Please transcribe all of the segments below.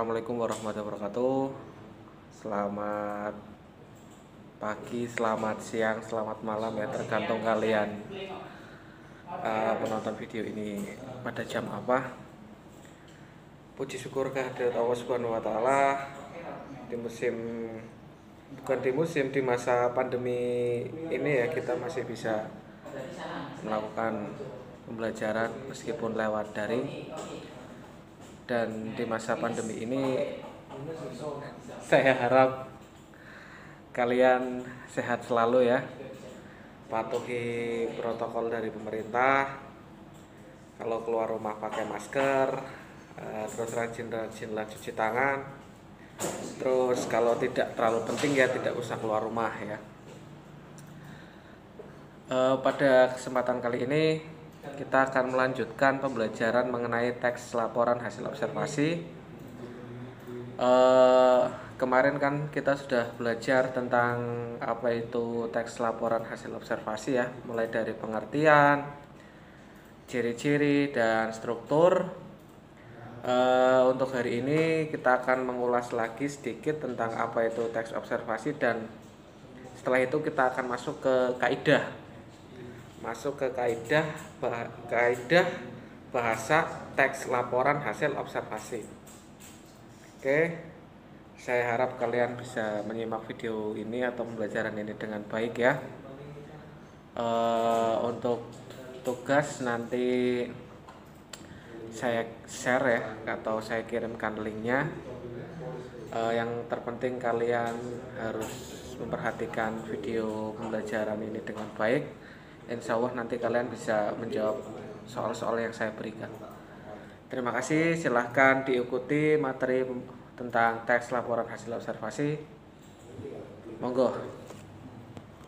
Assalamualaikum warahmatullahi wabarakatuh. Selamat pagi, selamat siang, selamat malam ya, tergantung kalian menonton video ini pada jam apa. Puji syukur kehadirat Allah Subhanahu wa taala di masa pandemi ini ya, kita masih bisa melakukan pembelajaran meskipun lewat daring. Dan di masa pandemi ini saya harap kalian sehat selalu ya, patuhi protokol dari pemerintah, kalau keluar rumah pakai masker, terus rajin-rajinlah cuci tangan, terus kalau tidak terlalu penting ya tidak usah keluar rumah ya. Pada kesempatan kali ini kita akan melanjutkan pembelajaran mengenai teks laporan hasil observasi. Kemarin kan kita sudah belajar tentang apa itu teks laporan hasil observasi ya, mulai dari pengertian, ciri-ciri, dan struktur. Untuk hari ini kita akan mengulas lagi sedikit tentang apa itu teks observasi, dan setelah itu kita akan masuk ke kaidah bahasa teks laporan hasil observasi. Oke, saya harap kalian bisa menyimak video ini atau pembelajaran ini dengan baik ya. Untuk tugas nanti saya share ya, atau saya kirimkan linknya. Yang terpenting kalian harus memperhatikan video pembelajaran ini dengan baik. Insya Allah nanti kalian bisa menjawab soal-soal yang saya berikan. Terima kasih, silahkan diikuti materi tentang teks laporan hasil observasi. Monggo.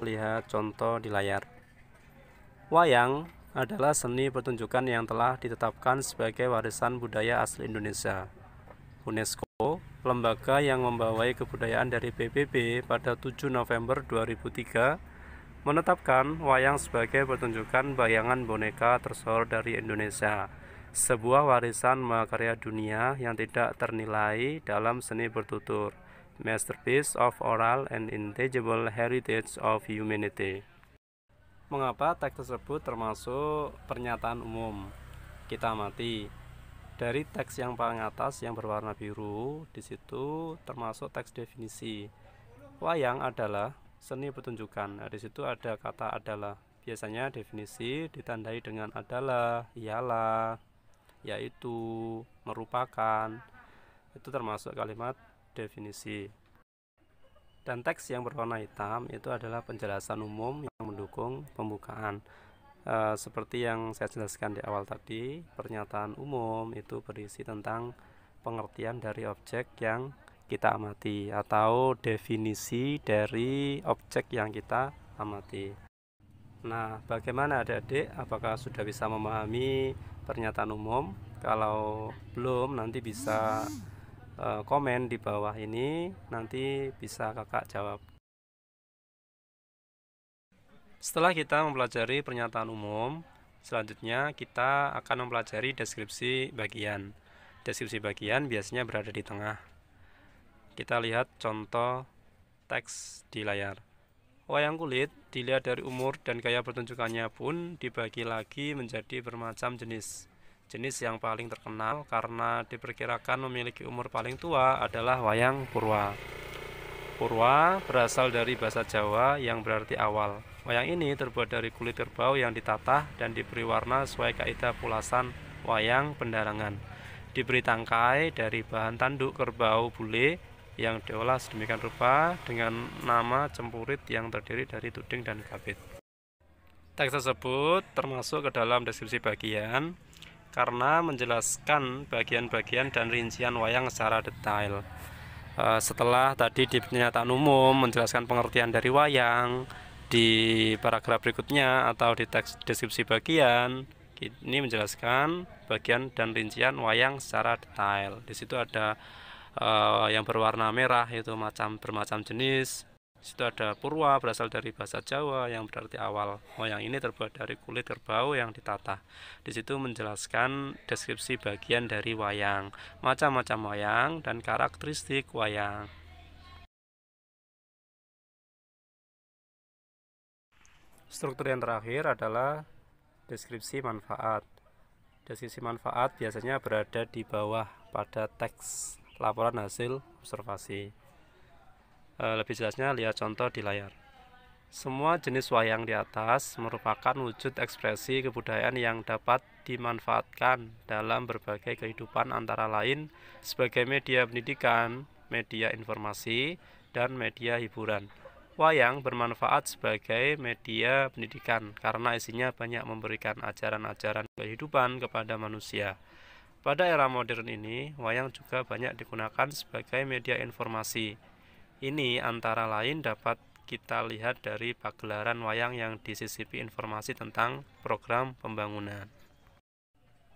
Lihat contoh di layar. Wayang adalah seni pertunjukan yang telah ditetapkan sebagai warisan budaya asli Indonesia. UNESCO, lembaga yang membawai kebudayaan dari PBB, pada 7 November 2003 menetapkan wayang sebagai pertunjukan bayangan boneka tersohor dari Indonesia, sebuah warisan mahakarya dunia yang tidak ternilai dalam seni bertutur, masterpiece of oral and intangible heritage of humanity. Mengapa teks tersebut termasuk pernyataan umum? Kita amati dari teks yang paling atas yang berwarna biru, di situ termasuk teks definisi. Wayang adalah seni pertunjukan. Nah, di situ ada kata adalah. Biasanya definisi ditandai dengan adalah, ialah, yaitu, merupakan. Itu termasuk kalimat definisi. Dan teks yang berwarna hitam itu adalah penjelasan umum yang mendukung pembukaan. Seperti yang saya jelaskan di awal tadi, pernyataan umum itu berisi tentang pengertian dari objek yang kita amati atau definisi dari objek yang kita amati. Nah, bagaimana adik-adik? Apakah sudah bisa memahami pernyataan umum? Kalau belum, nanti bisa komen di bawah ini, nanti bisa kakak jawab. Setelah kita mempelajari pernyataan umum, selanjutnya kita akan mempelajari deskripsi bagian. Deskripsi bagian biasanya berada di tengah. Kita lihat contoh teks di layar. Wayang kulit dilihat dari umur dan gaya pertunjukannya pun dibagi lagi menjadi bermacam jenis. Jenis yang paling terkenal karena diperkirakan memiliki umur paling tua adalah wayang purwa. Purwa berasal dari bahasa Jawa yang berarti awal. Wayang ini terbuat dari kulit kerbau yang ditatah dan diberi warna sesuai kaidah pulasan wayang pendarangan. Diberi tangkai dari bahan tanduk kerbau bule yang diolah sedemikian rupa dengan nama cempurit yang terdiri dari tuding dan kabit. Teks tersebut termasuk ke dalam deskripsi bagian karena menjelaskan bagian-bagian dan rincian wayang secara detail. Setelah tadi di pernyataan umum menjelaskan pengertian dari wayang, di paragraf berikutnya atau di teks deskripsi bagian ini menjelaskan bagian dan rincian wayang secara detail. Di situ ada yang berwarna merah itu bermacam jenis, Situ ada purwa, berasal dari bahasa Jawa yang berarti awal. Wayang ini terbuat dari kulit kerbau yang ditata. Di situ menjelaskan deskripsi bagian dari wayang, macam-macam wayang dan karakteristik wayang. Struktur yang terakhir adalah deskripsi manfaat. Deskripsi manfaat biasanya berada di bawah pada teks laporan hasil observasi. Lebih jelasnya lihat contoh di layar. Semua jenis wayang di atas merupakan wujud ekspresi kebudayaan yang dapat dimanfaatkan dalam berbagai kehidupan, antara lain sebagai media pendidikan, media informasi, dan media hiburan. Wayang bermanfaat sebagai media pendidikan karena isinya banyak memberikan ajaran-ajaran kehidupan kepada manusia. Pada era modern ini, wayang juga banyak digunakan sebagai media informasi. Ini antara lain dapat kita lihat dari pagelaran wayang yang disisipi informasi tentang program pembangunan.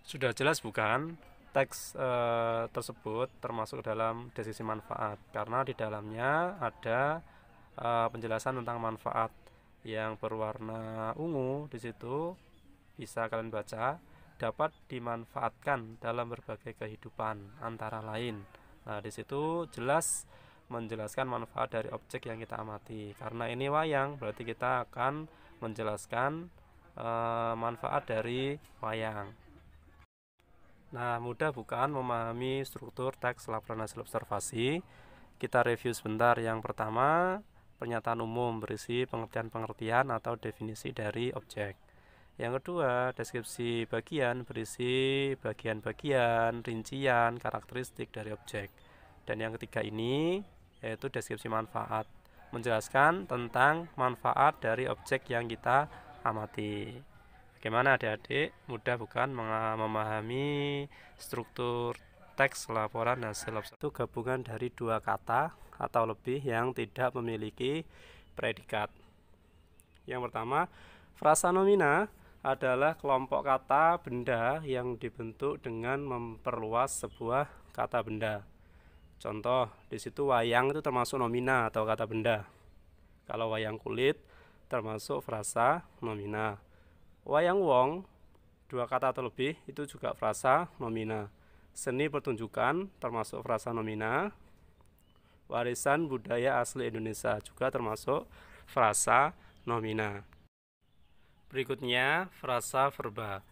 Sudah jelas bukan? Teks tersebut termasuk dalam deskripsi manfaat karena di dalamnya ada penjelasan tentang manfaat yang berwarna ungu. Di situ bisa kalian baca, dapat dimanfaatkan dalam berbagai kehidupan antara lain. Nah, di situ jelas menjelaskan manfaat dari objek yang kita amati. Karena ini wayang, berarti kita akan menjelaskan manfaat dari wayang. Nah, mudah bukan memahami struktur teks laporan hasil observasi? Kita review sebentar. Yang pertama, pernyataan umum berisi pengertian-pengertian atau definisi dari objek. Yang kedua, deskripsi bagian berisi bagian-bagian, rincian, karakteristik dari objek. Dan yang ketiga ini yaitu deskripsi manfaat, menjelaskan tentang manfaat dari objek yang kita amati. Bagaimana adik-adik? Mudah bukan memahami struktur teks laporan hasil observasi? Itu gabungan dari dua kata atau lebih yang tidak memiliki predikat. Yang pertama, frasa nomina adalah kelompok kata benda yang dibentuk dengan memperluas sebuah kata benda. Contoh, di situ wayang itu termasuk nomina atau kata benda. Kalau wayang kulit termasuk frasa nomina. Wayang wong, dua kata atau lebih, itu juga frasa nomina. Seni pertunjukan termasuk frasa nomina. Warisan budaya asli Indonesia juga termasuk frasa nomina. Berikutnya, frasa verba.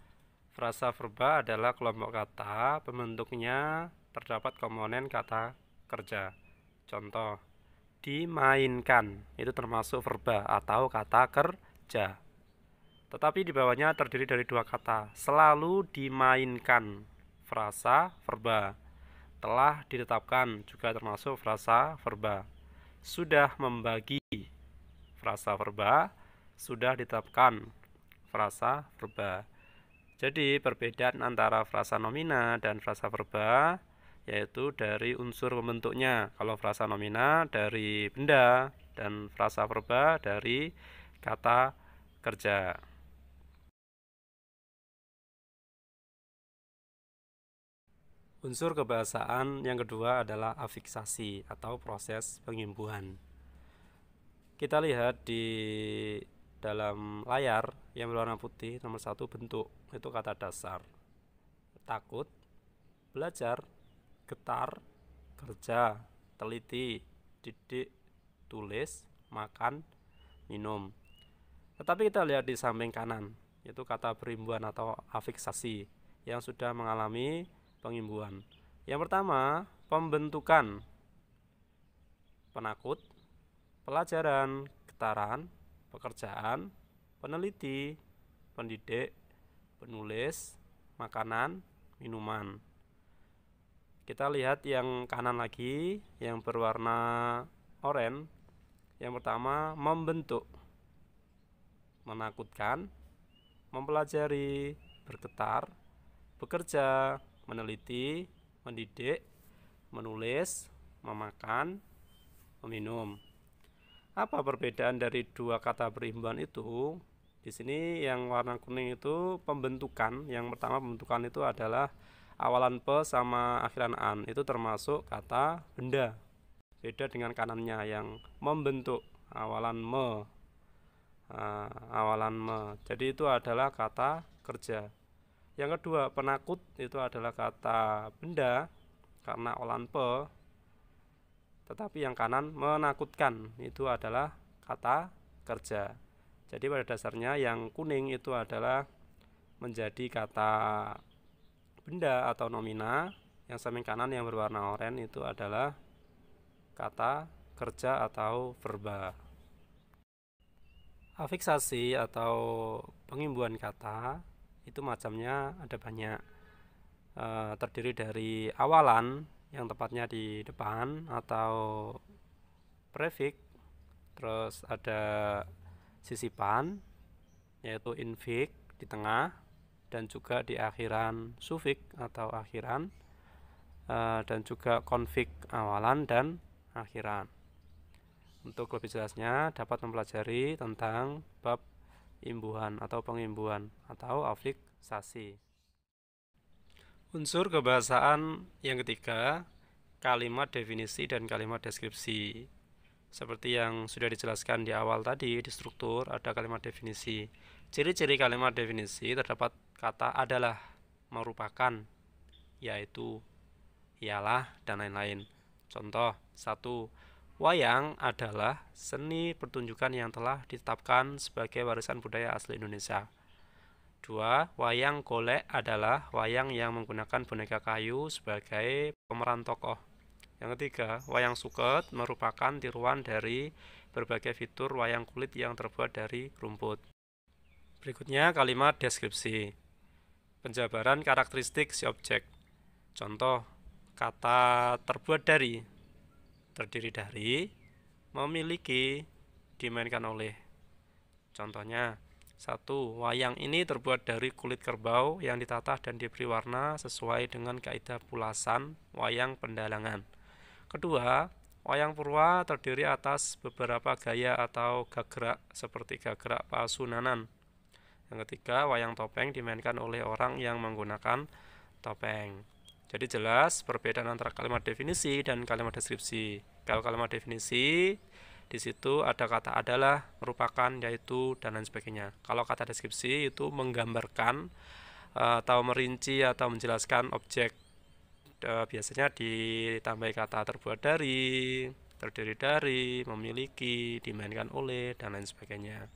Frasa verba adalah kelompok kata, pembentuknya terdapat komponen kata kerja. Contoh, dimainkan, itu termasuk verba atau kata kerja. Tetapi di bawahnya terdiri dari dua kata, selalu dimainkan, frasa verba. Telah ditetapkan, juga termasuk frasa verba. Sudah membagi, frasa verba. Sudah ditetapkan, frasa verba. Jadi perbedaan antara frasa nomina dan frasa verba yaitu dari unsur pembentuknya. Kalau frasa nomina dari benda dan frasa verba dari kata kerja. Unsur kebahasaan yang kedua adalah afiksasi atau proses pengimbuhan. Kita lihat di dalam layar yang berwarna putih, nomor 1 bentuk, itu kata dasar. Takut, belajar, getar, kerja, teliti, didik, tulis, makan, minum. Tetapi kita lihat di samping kanan, yaitu kata perimbuhan atau afiksasi yang sudah mengalami pengimbuhan. Yang pertama, pembentukan, penakut, pelajaran, getaran, pekerjaan, peneliti, pendidik, penulis, makanan, minuman. Kita lihat yang kanan lagi, yang berwarna oranye. Yang pertama, membentuk, menakutkan, mempelajari, bergetar, bekerja, meneliti, mendidik, menulis, memakan, meminum. Apa perbedaan dari dua kata berimbuhan itu? Di sini yang warna kuning itu pembentukan. Yang pertama pembentukan itu adalah awalan pe sama akhiran an. Itu termasuk kata benda. Beda dengan kanannya yang membentuk. awalan me. Awalan me. Jadi itu adalah kata kerja. Yang kedua, penakut itu adalah kata benda karena olan pe. Tetapi yang kanan menakutkan itu adalah kata kerja. Jadi pada dasarnya yang kuning itu adalah menjadi kata benda atau nomina. Yang samping kanan yang berwarna oranye itu adalah kata kerja atau verba. Afiksasi atau pengimbuhan kata itu macamnya ada banyak, terdiri dari awalan yang tepatnya di depan atau prefix, terus ada sisipan yaitu infix di tengah, dan juga di akhiran sufix atau akhiran, dan juga konfik awalan dan akhiran. Untuk lebih jelasnya dapat mempelajari tentang bab imbuhan atau pengimbuhan atau afiksasi. Unsur kebahasaan yang ketiga, kalimat definisi dan kalimat deskripsi. Seperti yang sudah dijelaskan di awal tadi, di struktur ada kalimat definisi. Ciri-ciri kalimat definisi terdapat kata adalah, merupakan, yaitu, ialah, dan lain-lain. Contoh 1. Wayang adalah seni pertunjukan yang telah ditetapkan sebagai warisan budaya asli Indonesia. 2. Wayang golek adalah wayang yang menggunakan boneka kayu sebagai pemeran tokoh. Yang ketiga, wayang suket merupakan tiruan dari berbagai fitur wayang kulit yang terbuat dari rumput. Berikutnya kalimat deskripsi. Penjabaran karakteristik si objek. Contoh, kata terbuat dari, terdiri dari, memiliki, dimainkan oleh. Contohnya, 1. Wayang ini terbuat dari kulit kerbau yang ditata dan diberi warna sesuai dengan kaidah pulasan wayang pendalangan. Kedua, wayang purwa terdiri atas beberapa gaya atau gagrak seperti gagrak pasunanan. Yang ketiga, wayang topeng dimainkan oleh orang yang menggunakan topeng. Jadi jelas perbedaan antara kalimat definisi dan kalimat deskripsi. Kalau kalimat definisi, di situ ada kata adalah, merupakan, yaitu, dan lain sebagainya. Kalau kata deskripsi itu menggambarkan atau merinci atau menjelaskan objek. Biasanya ditambah kata terbuat dari, terdiri dari, memiliki, dimainkan oleh, dan lain sebagainya.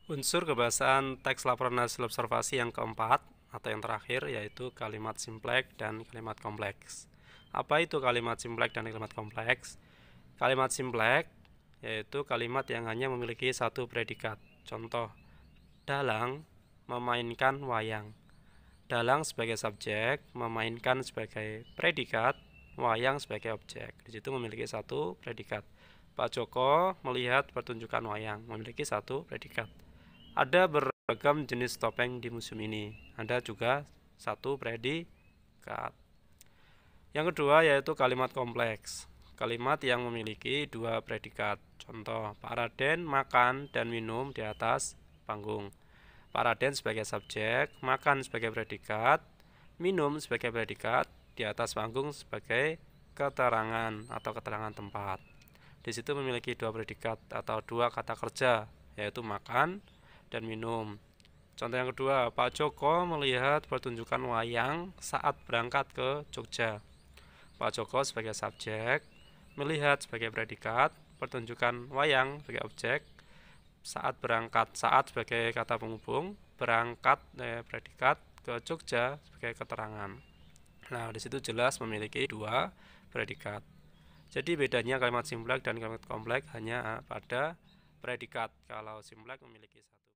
Unsur kebahasaan teks laporan hasil observasi yang keempat atau yang terakhir yaitu kalimat simpleks dan kalimat kompleks. Apa itu kalimat simpleks dan kalimat kompleks? Kalimat simpleks yaitu kalimat yang hanya memiliki satu predikat. Contoh, dalang memainkan wayang. Dalang sebagai subjek, memainkan sebagai predikat, wayang sebagai objek. Di situ memiliki satu predikat. Pak Joko melihat pertunjukan wayang, memiliki satu predikat. Ada beragam jenis topeng di museum ini. Ada juga satu predikat. Yang kedua yaitu kalimat kompleks. Kalimat yang memiliki dua predikat. Contoh, Pak Raden makan dan minum di atas panggung. Pak Raden sebagai subjek, makan sebagai predikat, minum sebagai predikat, di atas panggung sebagai keterangan atau keterangan tempat. Di situ memiliki dua predikat atau dua kata kerja, yaitu makan dan minum. Contoh yang kedua, Pak Joko melihat pertunjukan wayang saat berangkat ke Jogja. Pak Joko sebagai subjek, melihat sebagai predikat, pertunjukan wayang sebagai objek, saat berangkat, saat sebagai kata penghubung, berangkat predikat, ke Jogja sebagai keterangan. Nah, di situ jelas memiliki dua predikat. Jadi bedanya kalimat simpleks dan kalimat kompleks hanya pada predikat. Kalau simpleks memiliki satu.